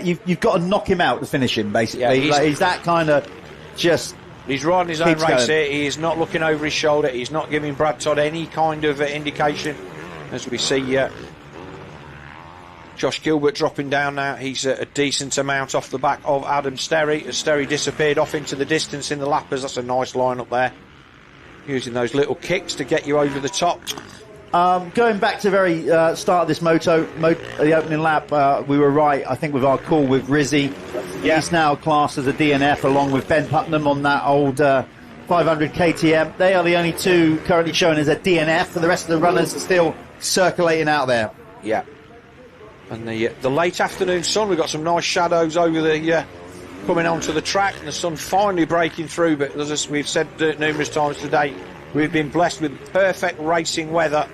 you've got to knock him out to finish him, basically. Yeah, he's that kind of just. He's riding his own race here. He is not looking over his shoulder. He's not giving Brad Todd any kind of indication, as we see. Josh Gilbert dropping down now. He's a decent amount off the back of Adam Sterry, as Sterry disappeared off into the distance in the lappers. That's a nice line up there, using those little kicks to get you over the top. Going back to the very start of this the opening lap, we were right, I think, with our call with Rizzy. Yeah. He's now classed as a DNF along with Ben Putnam on that old 500 KTM. They are the only two currently shown as a DNF, and the rest of the runners are still circulating out there. Yeah. And the late afternoon sun, we've got some nice shadows over the coming onto the track, and the sun finally breaking through. But as we've said numerous times today, we've been blessed with perfect racing weather.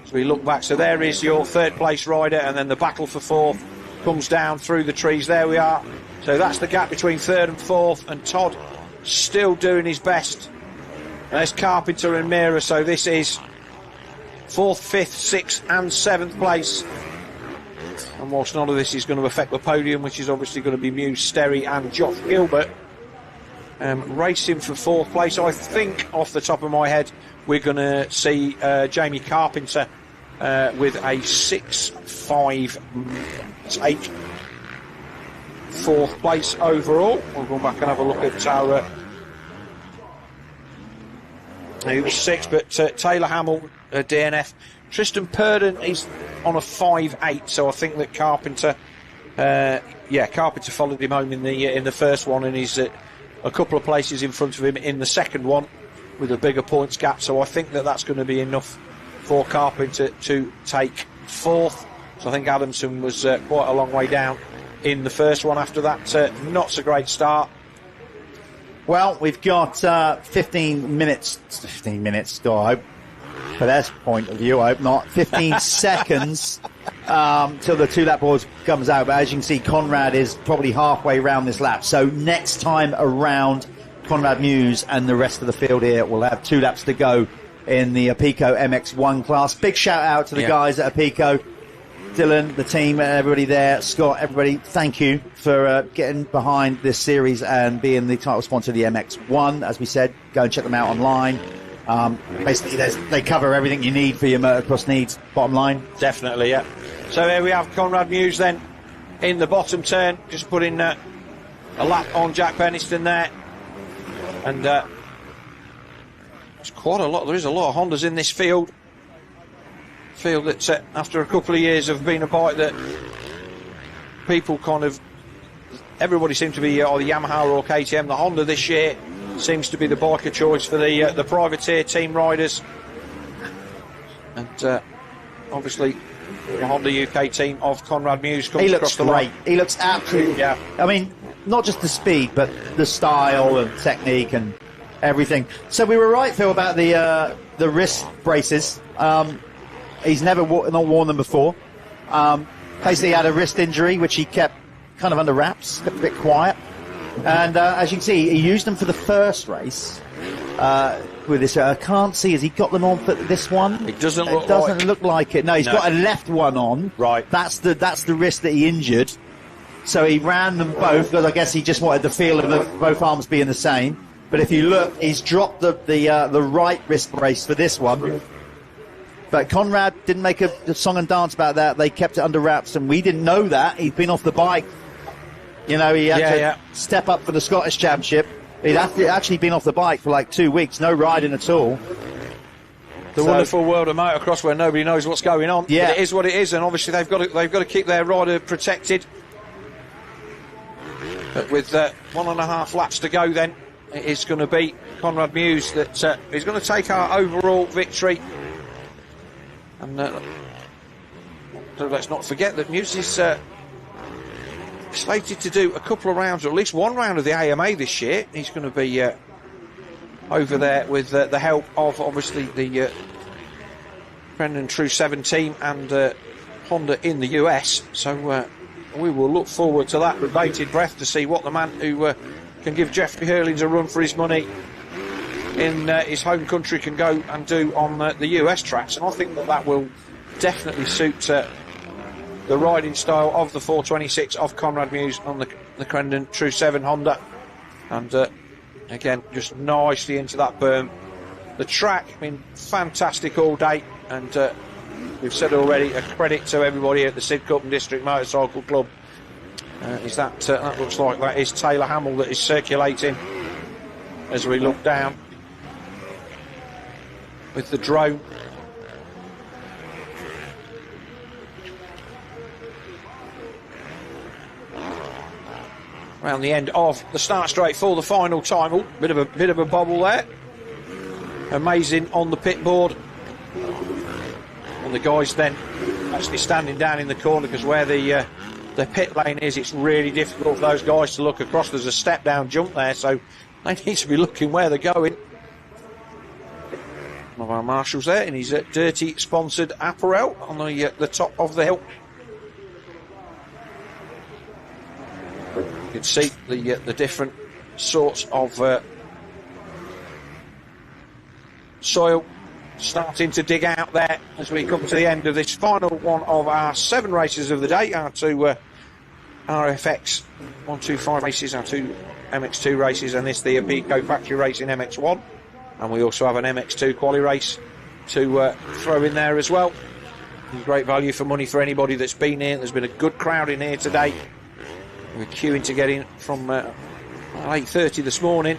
As we look back, so there is your third place rider, and then the battle for fourth comes down through the trees. There we are. So that's the gap between third and fourth, and Todd still doing his best. There's Carpenter and Mira, so this is fourth, fifth, sixth and seventh place. And whilst none of this is going to affect the podium, which is obviously going to be Mewse, Sterry and Josh Gilbert, racing for fourth place, I think off the top of my head we're going to see Jamie Carpenter with a 6.58 fourth place overall. We'll go back and have a look at our six, but Taylor Hamill, DNF. Tristan Purdon is on a 5.8, so I think that Carpenter followed him home in the first one, and he's a couple of places in front of him in the second one with a bigger points gap, so I think that that's going to be enough for Carpenter to take fourth. So I think Adamson was quite a long way down in the first one after that not so great start. Well, we've got 15 minutes, I hope, for their point of view, I hope not, 15 seconds till the two-lap board comes out. But as you can see, Conrad is probably halfway round this lap. So next time around, Conrad Mewse and the rest of the field here will have 2 laps to go in the Apico MX1 class. Big shout-out to the guys at Apico. Dylan, the team, everybody there, Scott, everybody, thank you for getting behind this series and being the title sponsor of the MX1. As we said, go and check them out online. Basically, they cover everything you need for your motocross needs, bottom line. Definitely, yeah. So there we have Conrad Mewse then in the bottom turn, just putting a lap on Jack Penniston there. And there's quite a lot, there is a lot of Hondas in this field. Feel that after a couple of years of being a bike that people everybody seems to be either Yamaha or KTM. The Honda this year seems to be the bike of choice for the privateer team riders, and obviously the Honda UK team of Conrad Mewse comes across the line. He looks absolutely. Yeah. I mean, not just the speed, but the style and technique and everything. So we were right, Phil, about the wrist braces. He's never not worn them before. Basically, he had a wrist injury, which he kept kind of under wraps, kept a bit quiet. And as you can see, he used them for the first race with this. I can't see, has he got them on for this one? It doesn't look like it. No, he's got a left one on. Right. That's the wrist that he injured. So he ran them both because I guess he just wanted the feel of both arms being the same. But if you look, he's dropped the right wrist brace for this one. But Conrad didn't make a song and dance about that. They kept it under wraps, and we didn't know that. He'd been off the bike. You know, he had to step up for the Scottish Championship. He'd actually been off the bike for like 2 weeks, no riding at all. The wonderful world of motocross where nobody knows what's going on. Yeah. But it is what it is, and obviously they've got to keep their rider protected. But with 1.5 laps to go, then it is going to be Conrad Mewse that is going to take our overall victory. And let's not forget that Mewse is slated to do a couple of rounds, or at least one round of the AMA this year. He's going to be over there with the help of obviously the Brendan True 7 team and Honda in the US. So we will look forward to that with bated breath to see what the man who can give Jeffrey Hurlings a run for his money in his home country can go and do on the US tracks. And I think that will definitely suit the riding style of the 426 of Conrad Mewse on the Crendon True 7 Honda. And again, just nicely into that berm. The track, I mean, fantastic all day, and we've said already, a credit to everybody at the Sidcup and District Motorcycle Club. That looks like that is Taylor Hamill that is circulating as we look down with the drone. around the end of the start straight for the final time. Oh, bit of a bobble there. Amazing on the pit board. And the guys then actually standing down in the corner, because where the pit lane is, it's really difficult for those guys to look across. There's a step down jump there, so they need to be looking where they're going. One of our marshals there in his dirty sponsored apparel on the top of the hill. You can see the different sorts of soil starting to dig out there as we come to the end of this final one of our 7 races of the day. Our 2 RFX 125 races, our 2 MX2 races, and this the Pico factory race in MX1. And we also have an MX2 quali race to throw in there as well. Great value for money for anybody that's been here. There's been a good crowd in here today. We're queuing to get in from 8:30 this morning.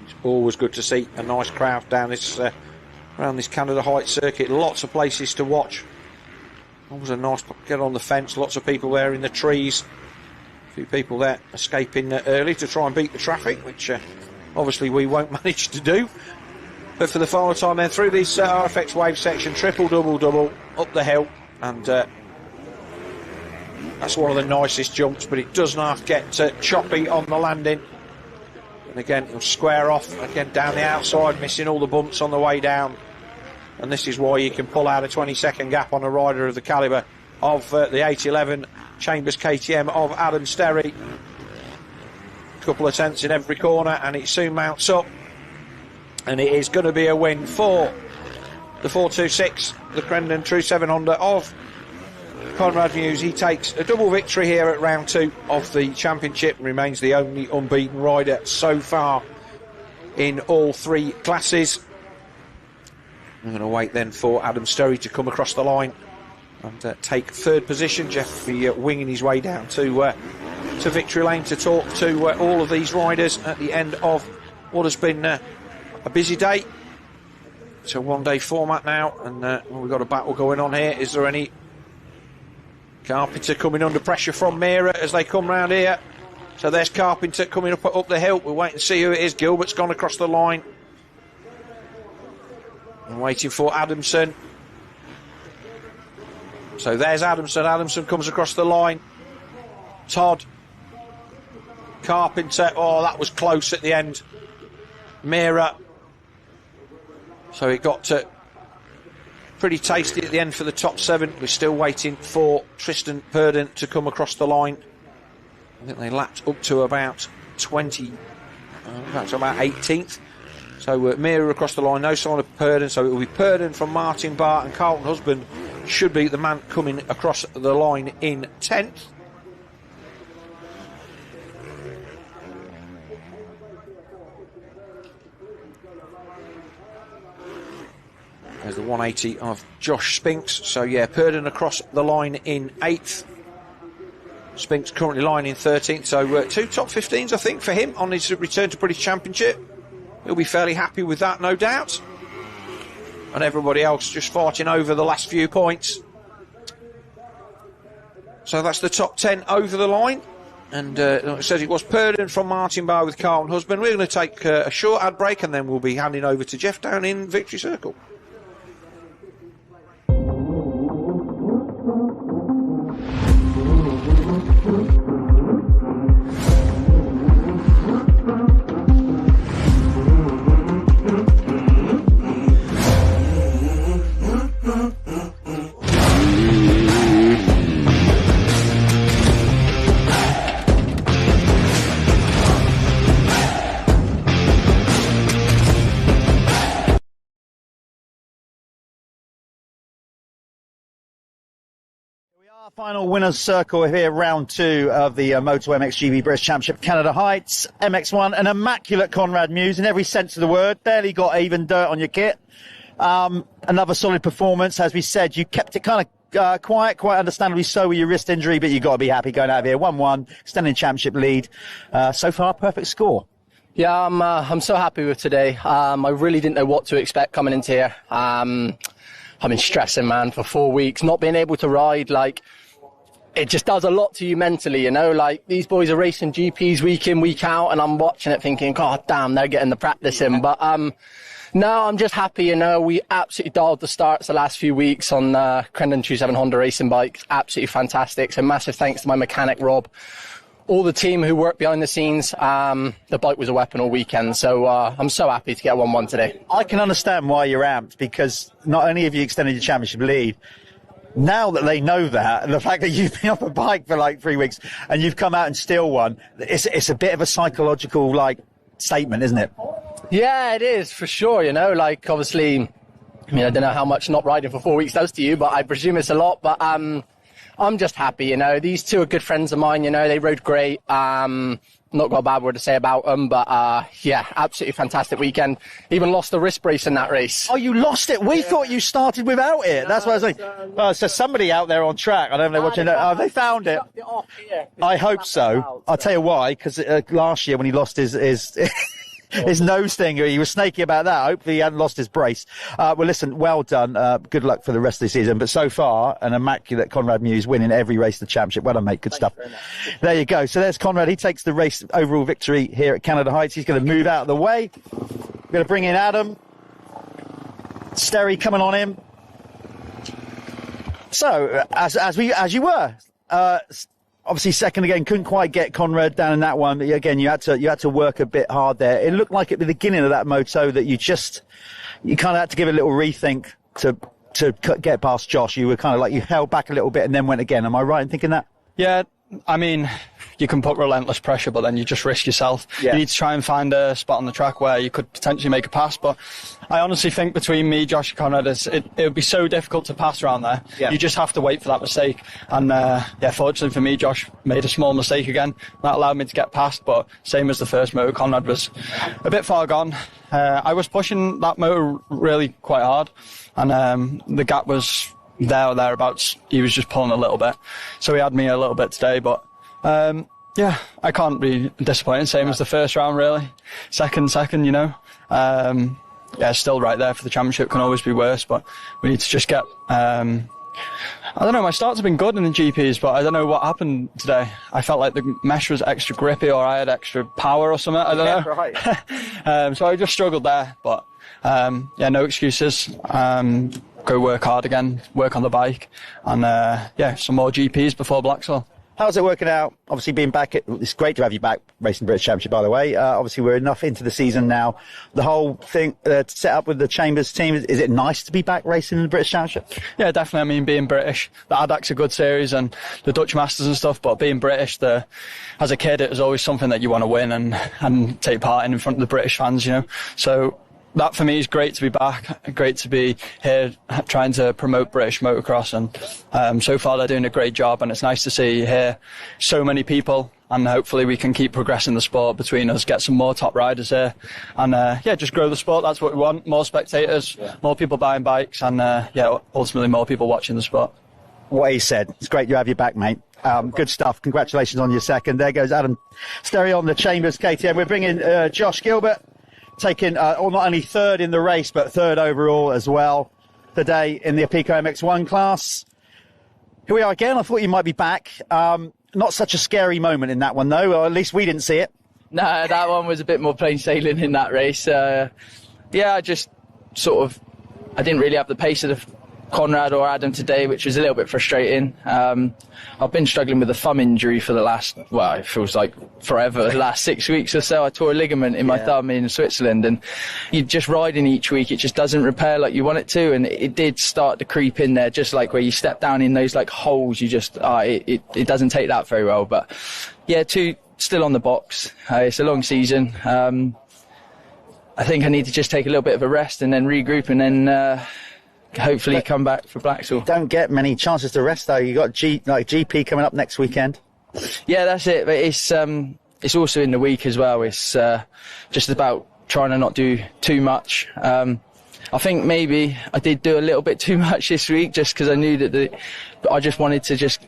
It's always good to see a nice crowd down this around this Canada Heights circuit. Lots of places to watch. Always a nice get on the fence. Lots of people there in the trees. A few people there escaping early to try and beat the traffic, which obviously we won't manage to do. But for the final time then through this RFX wave section, triple, double up the hill, and that's one of the nicest jumps, but it does not get choppy on the landing. And again, it'll square off again down the outside, missing all the bumps on the way down. And this is why you can pull out a 20-second gap on a rider of the calibre of the 811 Chambers KTM of Adam Sterry. A couple of tenths in every corner, and it soon mounts up. And it is going to be a win for the 426, the Crendon True 7 Honda of Conrad Mewse. He takes a double victory here at round 2 of the championship and remains the only unbeaten rider so far in all 3 classes. I'm going to wait then for Adam Sterry to come across the line and take 3rd position. Jeff will be winging his way down to victory lane to talk to all of these riders at the end of what has been a busy day. It's a 1-day format now, and we've got a battle going on here. Is there any Carpenter coming under pressure from Mira as they come round here? So there's Carpenter coming up the hill. We'll wait and see who it is. Gilbert's gone across the line. I'm waiting for Adamson. So there's Adamson. Adamson comes across the line. Todd. Carpenter. Oh, that was close at the end. Mira. So it got pretty tasty at the end for the top 7. We're still waiting for Tristan Purdon to come across the line. I think they lapped up to about 20, about 18th. So Mira across the line, no sign of Purdon. So it will be Purdon from Martin Barr, and Carlton Husband should be the man coming across the line in 10th. There's the 180 of Josh Spinks. So yeah, Purdon across the line in 8th. Spinks currently lying in 13th. So 2 top 15s, I think, for him on his return to British Championship. He'll be fairly happy with that, no doubt. And everybody else just fighting over the last few points. So that's the top 10 over the line. And like I said, it was Purdon from Martin Barr with Carlton Husband. We're going to take a short ad break, and then we'll be handing over to Jeff down in Victory Circle. Final winner's circle here, round 2 of the Motul MXGB British Championship, Canada Heights, MX1, an immaculate Conrad Mewse in every sense of the word. Barely got even dirt on your kit. Another solid performance. As we said, you kept it kind of quiet, quite understandably so with your wrist injury, but you've got to be happy going out of here. 1-1, extending championship lead. So far, perfect score. Yeah, I'm so happy with today. I really didn't know what to expect coming into here. I've been stressing, man, for 4 weeks, not being able to ride. Like, it just does a lot to you mentally, you know, like these boys are racing GPs week in, week out, and I'm watching it thinking, God damn, they're getting the practice in. But no, I'm just happy, you know, we absolutely dialed the starts the last few weeks on Crendon 27 Honda racing bikes, absolutely fantastic. So massive thanks to my mechanic, Rob, all the team who worked behind the scenes. The bike was a weapon all weekend, so I'm so happy to get 1-1 today. I can understand why you're amped, because not only have you extended your championship lead, now that they know that, and the fact that you've been off a bike for like 3 weeks and you've come out and still won, it's a bit of a psychological like statement, isn't it? Yeah, it is, for sure, you know, like obviously, I mean, I don't know how much not riding for 4 weeks does to you, but I presume it's a lot. But I'm just happy, you know. These two are good friends of mine, you know. They rode great. Not got a bad word to say about them, but yeah, absolutely fantastic weekend. Even lost the wrist brace in that race. Oh, you lost it? We thought you started without it. That's what I was saying. So somebody out there on track, I don't know what you know. Oh, they found it. I hope so. I'll tell you why, because last year when he lost his his nose thing, he was snaky about that. Hopefully he hadn't lost his brace. Well, listen, well done. Good luck for the rest of the season. But so far, an immaculate Conrad Mewse winning every race of the championship. Well done, mate. Good stuff. There you go. So there's Conrad. He takes the race overall victory here at Canada Heights. He's going to move out of the way. We're going to bring in Adam. Sterry coming on him. So, as you were, obviously second again, couldn't quite get Conrad down in that one. But again, you had to work a bit hard there. It looked like at the beginning of that Moto that you kind of had to give it a little rethink to get past Josh. You were kind of like, you held back a little bit and then went again. Am I right in thinking that? Yeah, I mean, you can put relentless pressure, but then you just risk yourself. Yeah. You need to try and find a spot on the track where you could potentially make a pass. But I honestly think between me, Josh, and Conrad, it would be so difficult to pass around there. Yeah. You just have to wait for that mistake. And yeah, fortunately for me, Josh made a small mistake again. That allowed me to get past. But same as the first motor, Conrad was a bit far gone. I was pushing that motor really quite hard, and the gap was there or thereabouts. He was just pulling a little bit, so he had me a little bit today. But yeah, I can't be disappointed. Same as the first round, really. Second, you know. Yeah, still right there for the championship. Can always be worse, but we need to just get. I don't know. My starts have been good in the GPs, but I don't know what happened today. I felt like the mesh was extra grippy, or I had extra power or something. I don't know. Right. So I just struggled there, but yeah, no excuses. Go work hard again, work on the bike, and yeah, some more GPs before Blackswell. How's it working out? Obviously, being back, it's great to have you back racing the British Championship, by the way. Obviously, we're enough into the season now. The whole thing set up with the Chambers team, is it nice to be back racing in the British Championship? Yeah, definitely. I mean, being British, the ADAC's a good series and the Dutch Masters and stuff, but being British, as a kid, it was always something that you want to win and take part in front of the British fans, you know. So that for me is great to be back, great to be here trying to promote British motocross, and so far they're doing a great job, and it's nice to see here so many people, and hopefully we can keep progressing the sport between us, get some more top riders here, and yeah, just grow the sport. That's what we want, more spectators, more people buying bikes, and yeah, ultimately more people watching the sport. What he said. It's great to have you back, mate. Good stuff. Congratulations on your second. There goes Adam Sterry on the Chambers KTM. We're bringing Josh Gilbert, taking not only third in the race, but third overall as well today in the Apico MX1 class. Here we are again. I thought you might be back. Not such a scary moment in that one, though, or at least we didn't see it. No, that one was a bit more plain sailing in that race. Yeah, I just I didn't really have the pace of Conrad or Adam today, which was a little bit frustrating. I've been struggling with a thumb injury for the last, well, it feels like forever, the last 6 weeks or so. I tore a ligament in my thumb in Switzerland, and you just riding each week, it just doesn't repair like you want it to, and it did start to creep in there, just like where you step down in those like holes, you just, it doesn't take that very well. But yeah, still on the box. It's a long season. I think I need to just take a little bit of a rest and then regroup, and then hopefully come back for Blackswell. Don't get many chances to rest, though. You got GP coming up next weekend. Yeah, that's it. But it's also in the week as well. It's just about trying to not do too much. I think maybe I did do a little bit too much this week, just because I knew that I just wanted to just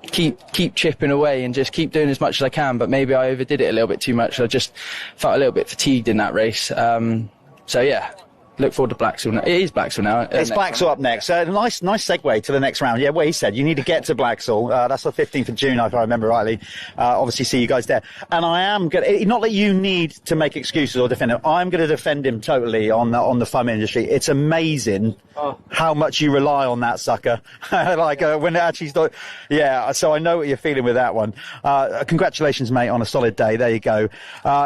keep chipping away and just keep doing as much as I can. But maybe I overdid it a little bit too much. I just felt a little bit fatigued in that race. So yeah. look forward to Blacksall. It is Blacksall now. It's Blacksall up next. Nice segue to the next round. Yeah, what he said. You need to get to Blacksall. That's the 15th of June, if I remember rightly. Obviously, see you guys there. And I am going to, not that you need to make excuses or defend him. I'm going to defend him totally on the FUM industry. It's amazing how much you rely on that sucker. When it actually started. Yeah, so I know what you're feeling with that one. Congratulations, mate, on a solid day. There you go.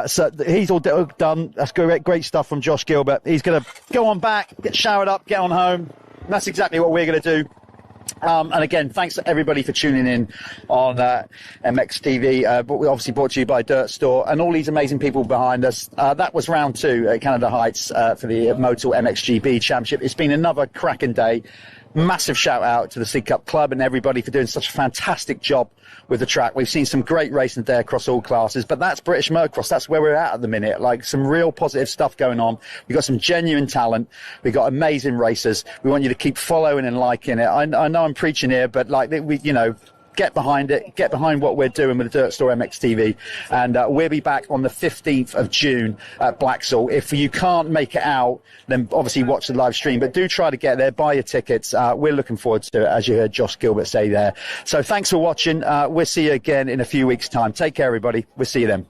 So he's all done. That's great stuff from Josh Gilbert. He's going to go on back, get showered up, get on home. And that's exactly what we're going to do. And again, thanks to everybody for tuning in on MXTV. But we obviously brought to you by Dirt Store and all these amazing people behind us. That was round 2 at Canada Heights for the Motul MXGB Championship. It's been another cracking day. Massive shout out to the Sig Cup Club and everybody for doing such a fantastic job with the track. We've seen some great racing there across all classes, but that's British Motocross. That's where we're at the minute. Like, some real positive stuff going on. We've got some genuine talent. We've got amazing racers. We want you to keep following and liking it. I know I'm preaching here, but like, get behind it, get behind what we're doing with the Dirt Store MX TV, and we'll be back on the 15th of June at Blacksall. If you can't make it out, then obviously watch the live stream, but do try to get there, buy your tickets. We're looking forward to it, as you heard Josh Gilbert say there. So thanks for watching. We'll see you again in a few weeks' time. Take care, everybody. We'll see you then.